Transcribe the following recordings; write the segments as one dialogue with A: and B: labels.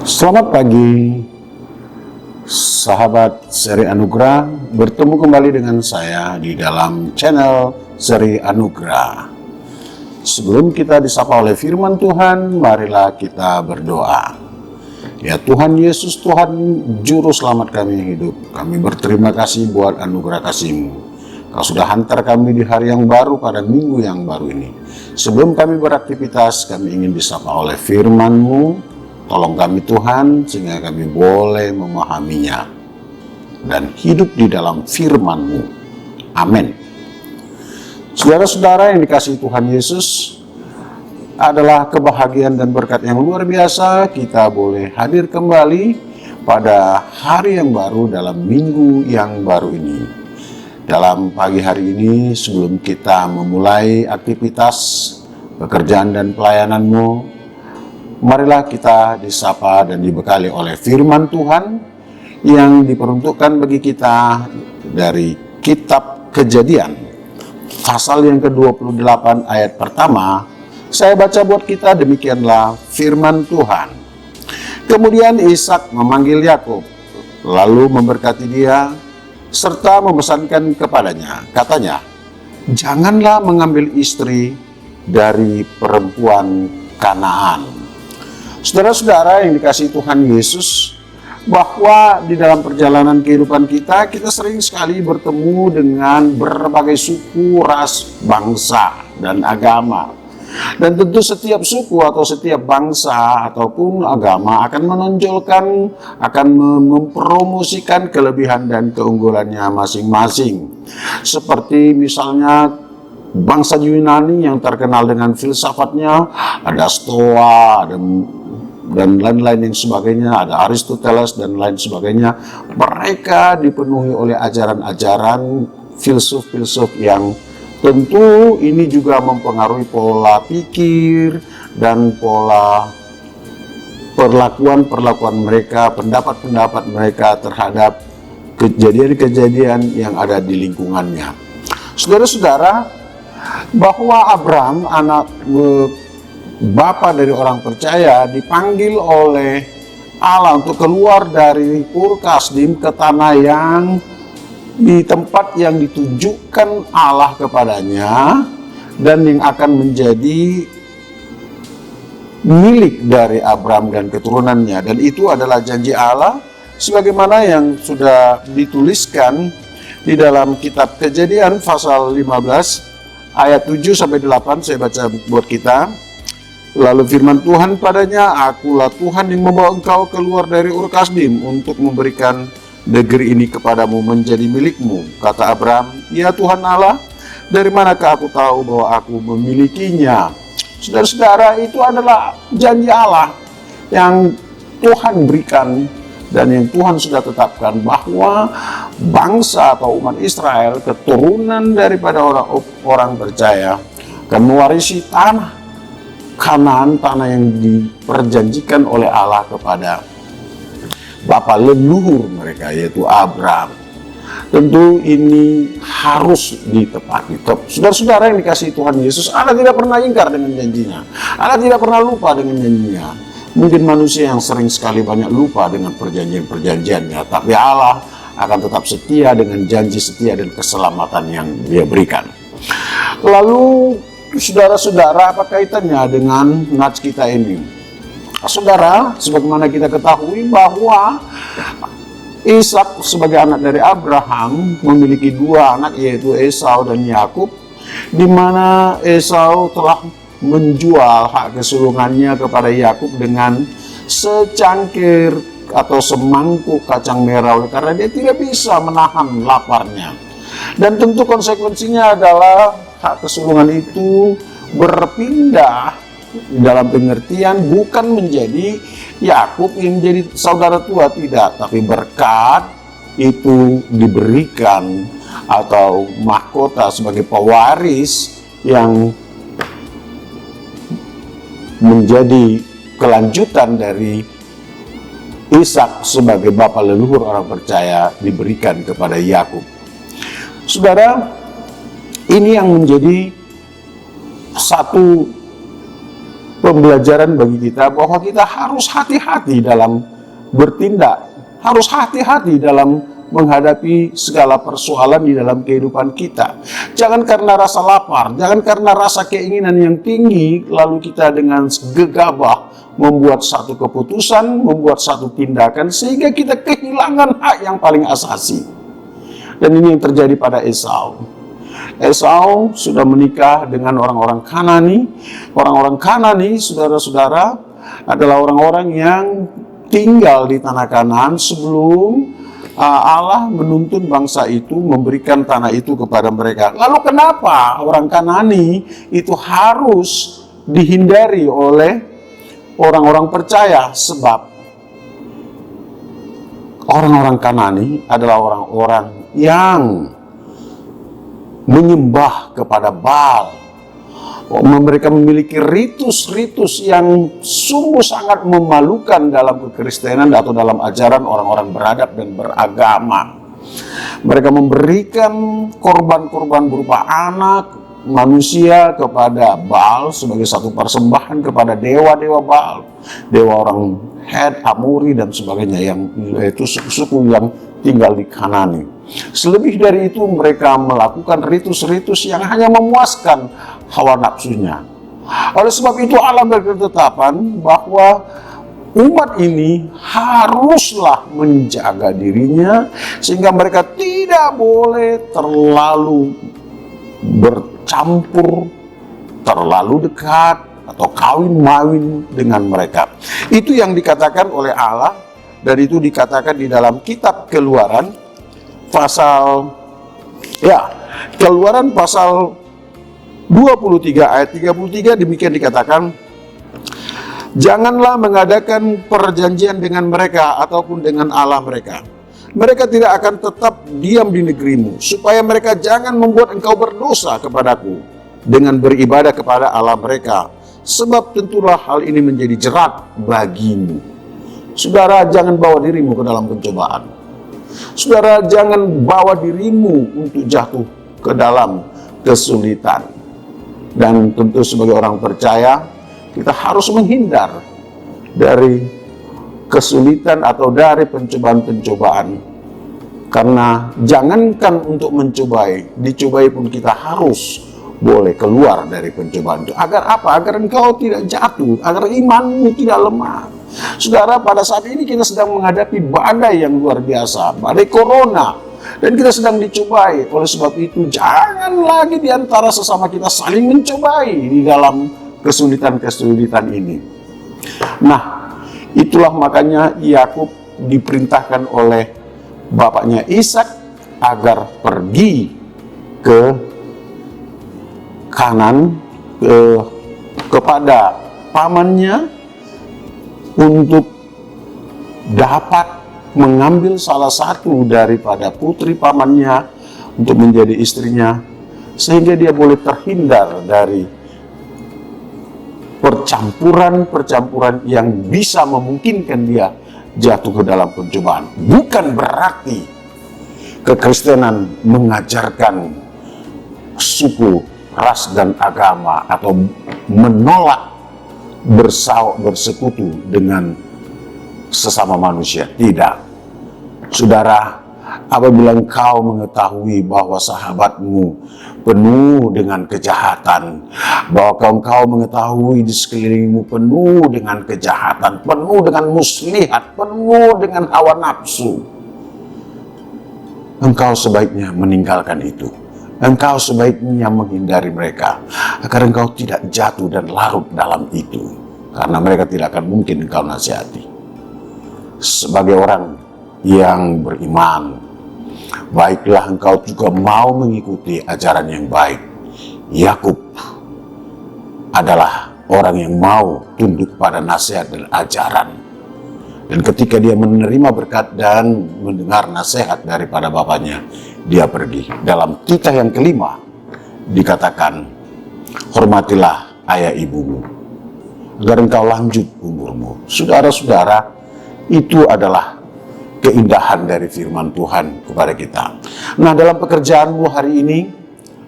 A: Selamat pagi, sahabat Seri Anugerah. Bertemu kembali dengan saya di dalam channel Seri Anugerah. Sebelum kita disapa oleh firman Tuhan, marilah kita berdoa. Ya Tuhan Yesus, Tuhan Juru Selamat kami yang hidup, kami berterima kasih buat anugerah kasih-Mu. Kau sudah hantar kami di hari yang baru pada minggu yang baru ini. Sebelum kami beraktivitas, kami ingin disapa oleh firman-Mu. Tolong kami Tuhan, sehingga kami boleh memahaminya dan hidup di dalam firman-Mu. Amin. Saudara-saudara yang dikasihi Tuhan Yesus, adalah kebahagiaan dan berkat yang luar biasa kita boleh hadir kembali pada hari yang baru dalam minggu yang baru ini. Dalam pagi hari ini, sebelum kita memulai aktivitas pekerjaan dan pelayanan-Mu, marilah kita disapa dan dibekali oleh firman Tuhan yang diperuntukkan bagi kita dari kitab Kejadian. Pasal yang ke-28 ayat pertama, saya baca buat kita, demikianlah firman Tuhan. Kemudian Ishak memanggil Yakub, lalu memberkati dia, serta memesankan kepadanya, katanya, janganlah mengambil istri dari perempuan Kanaan. Saudara-saudara yang dikasihi Tuhan Yesus, bahwa di dalam perjalanan kehidupan kita sering sekali bertemu dengan berbagai suku, ras, bangsa, dan agama. Dan tentu setiap suku atau setiap bangsa ataupun agama akan menonjolkan, akan mempromosikan kelebihan dan keunggulannya masing-masing. Seperti misalnya bangsa Yunani yang terkenal dengan filsafatnya, ada Stoa, dan lain-lain yang sebagainya, ada Aristoteles dan lain sebagainya. Mereka dipenuhi oleh ajaran-ajaran filsuf-filsuf yang tentu ini juga mempengaruhi pola pikir dan pola perlakuan mereka, pendapat-pendapat mereka terhadap kejadian-kejadian yang ada di lingkungannya. Saudara-saudara, bahwa Abram, anak bapa dari orang percaya, dipanggil oleh Allah untuk keluar dari Ur Kasdim ke tanah yang di tempat yang ditunjukkan Allah kepadanya dan yang akan menjadi milik dari Abram dan keturunannya. Dan itu adalah janji Allah sebagaimana yang sudah dituliskan di dalam kitab Kejadian pasal 15 ayat 7-8. Saya baca buat kita. Lalu firman Tuhan padanya, akulah Tuhan yang membawa engkau keluar dari Ur Kasdim untuk memberikan negeri ini kepadamu menjadi milikmu. Kata Abram, ya Tuhan Allah, dari manakah aku tahu bahwa aku memilikinya? Saudara-saudara, itu adalah janji Allah yang Tuhan berikan dan yang Tuhan sudah tetapkan, bahwa bangsa atau umat Israel, keturunan daripada orang percaya, akan mewarisi tanah Kanaan, tanah yang diperjanjikan oleh Allah kepada bapa leluhur mereka, yaitu Abram. Tentu ini harus ditepati. Saudara-saudara yang dikasihi Tuhan Yesus, Allah tidak pernah ingkar dengan janjinya. Allah tidak pernah lupa dengan janjinya. Mungkin manusia yang sering sekali banyak lupa dengan perjanjian-perjanjiannya, tapi Allah akan tetap setia dengan janji setia dan keselamatan yang Dia berikan. Lalu saudara-saudara, apa kaitannya dengan nats kita ini? Saudara, sebagaimana kita ketahui bahwa Ishak sebagai anak dari Abraham memiliki dua anak, yaitu Esau dan Yakub, di mana Esau telah menjual hak kesulungannya kepada Yakub dengan secangkir atau semangkuk kacang merah, karena dia tidak bisa menahan laparnya. Dan tentu konsekuensinya adalah hak kesulungan itu berpindah dalam pengertian bukan menjadi Yakub yang menjadi saudara tua, tidak, tapi berkat itu diberikan atau mahkota sebagai pewaris yang menjadi kelanjutan dari Ishak sebagai bapa leluhur orang percaya diberikan kepada Yakub. Saudara, ini yang menjadi satu pembelajaran bagi kita bahwa kita harus hati-hati dalam bertindak, harus hati-hati dalam menghadapi segala persoalan di dalam kehidupan kita. Jangan karena rasa lapar, jangan karena rasa keinginan yang tinggi, lalu kita dengan gegabah membuat satu keputusan, membuat satu tindakan, sehingga kita kehilangan hak yang paling asasi. Dan ini yang terjadi pada Esau. Esau sudah menikah dengan orang-orang Kanani. Orang-orang Kanani, saudara-saudara, adalah orang-orang yang tinggal di tanah Kanaan sebelum Allah menuntun bangsa itu memberikan tanah itu kepada mereka. Lalu kenapa orang Kanani itu harus dihindari oleh orang-orang percaya? Sebab orang-orang Kanani adalah orang-orang yang menyembah kepada Baal. Mereka memiliki ritus-ritus yang sungguh sangat memalukan dalam kekristenan atau dalam ajaran orang-orang beradab dan beragama. Mereka memberikan korban-korban berupa anak manusia kepada Baal sebagai satu persembahan kepada dewa-dewa Baal, dewa orang Het, Amori dan sebagainya, yang itu suku-suku yang tinggal di Kanani. Selebih dari itu mereka melakukan ritus-ritus yang hanya memuaskan hawa nafsunya. Oleh sebab itu Allah berketetapan bahwa umat ini haruslah menjaga dirinya sehingga mereka tidak boleh terlalu bercampur, terlalu dekat atau kawin-mawin dengan mereka. Itu yang dikatakan oleh Allah, dan itu dikatakan di dalam kitab Keluaran Keluaran pasal 23 ayat 33 demikian dikatakan, janganlah mengadakan perjanjian dengan mereka ataupun dengan Allah mereka. Mereka tidak akan tetap diam di negerimu, supaya mereka jangan membuat engkau berdosa kepadaku dengan beribadah kepada Allah mereka, sebab tentulah hal ini menjadi jerat bagimu. Saudara, jangan bawa dirimu ke dalam pencobaan. Saudara, jangan bawa dirimu untuk jatuh ke dalam kesulitan. Dan tentu sebagai orang percaya, kita harus menghindar dari kesulitan atau dari pencobaan-pencobaan. Karena jangankan untuk dicobai pun kita harus boleh keluar dari pencobaan itu. Agar apa? Agar engkau tidak jatuh, agar imanmu tidak lemah. Saudara, pada saat ini kita sedang menghadapi badai yang luar biasa, badai corona, dan kita sedang dicobai. Oleh sebab itu, jangan lagi di antara sesama kita saling mencobai di dalam kesulitan-kesulitan ini. Nah, itulah makanya Yakub diperintahkan oleh bapaknya Ishak agar pergi ke Kanan kepada pamannya untuk dapat mengambil salah satu daripada putri pamannya untuk menjadi istrinya, sehingga dia boleh terhindar dari percampuran-percampuran yang bisa memungkinkan dia jatuh ke dalam pencobaan. Bukan berarti kekristenan mengajarkan suku, ras, dan agama atau menolak bersekutu dengan sesama manusia. Tidak. Saudara, apabila engkau mengetahui bahwa sahabatmu penuh dengan kejahatan, bahwa engkau mengetahui di sekelilingmu penuh dengan kejahatan, penuh dengan muslihat, penuh dengan hawa nafsu, engkau sebaiknya meninggalkan itu. Engkau sebaiknya menghindari mereka, agar engkau tidak jatuh dan larut dalam itu, karena mereka tidak akan mungkin engkau nasihati. Sebagai orang yang beriman, baiklah engkau juga mau mengikuti ajaran yang baik. Yakub adalah orang yang mau tunduk pada nasihat dan ajaran. Dan ketika dia menerima berkat dan mendengar nasihat daripada bapaknya, dia pergi. Dalam Kisah yang kelima dikatakan, hormatilah ayah ibumu, agar engkau lanjut umurmu. Saudara-saudara, itu adalah keindahan dari firman Tuhan kepada kita. Nah, dalam pekerjaanmu hari ini,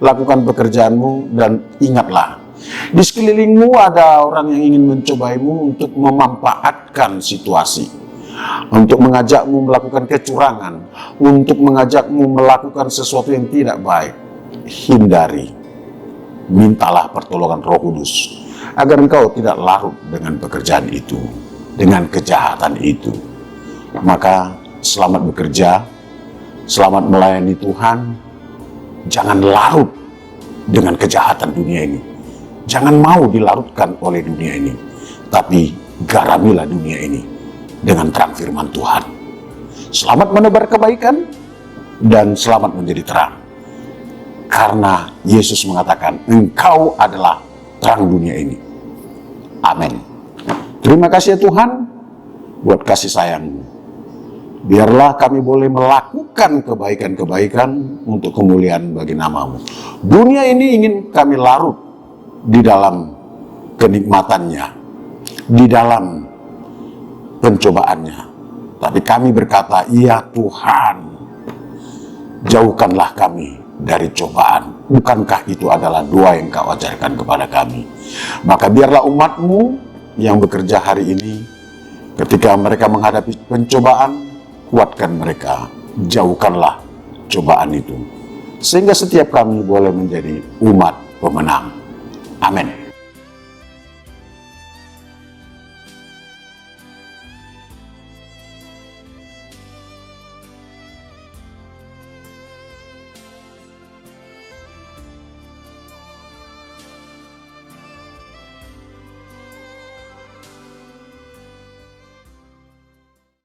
A: lakukan pekerjaanmu dan ingatlah Di sekelilingmu ada orang yang ingin mencobaimu untuk memanfaatkan situasi, untuk mengajakmu melakukan kecurangan, untuk mengajakmu melakukan sesuatu yang tidak baik. Hindari. Mintalah pertolongan Roh Kudus agar engkau tidak larut dengan pekerjaan itu, dengan kejahatan itu. Maka selamat bekerja, selamat melayani Tuhan. Jangan larut dengan kejahatan dunia ini. Jangan mau dilarutkan oleh dunia ini, tapi garamilah dunia ini dengan terang firman Tuhan. Selamat menebar kebaikan dan selamat menjadi terang. Karena Yesus mengatakan, engkau adalah terang dunia ini. Amin. Terima kasih ya Tuhan buat kasih sayang-Mu. Biarlah kami boleh melakukan kebaikan-kebaikan untuk kemuliaan bagi nama-Mu. Dunia ini ingin kami larut di dalam kenikmatannya, di dalam pencobaannya. Tapi kami berkata, ya Tuhan, jauhkanlah kami dari cobaan. Bukankah itu adalah doa yang Kau ajarkan kepada kami? Maka biarlah umat-Mu yang bekerja hari ini, ketika mereka menghadapi pencobaan, kuatkan mereka, jauhkanlah cobaan itu, sehingga setiap kami boleh menjadi umat pemenang. Amin.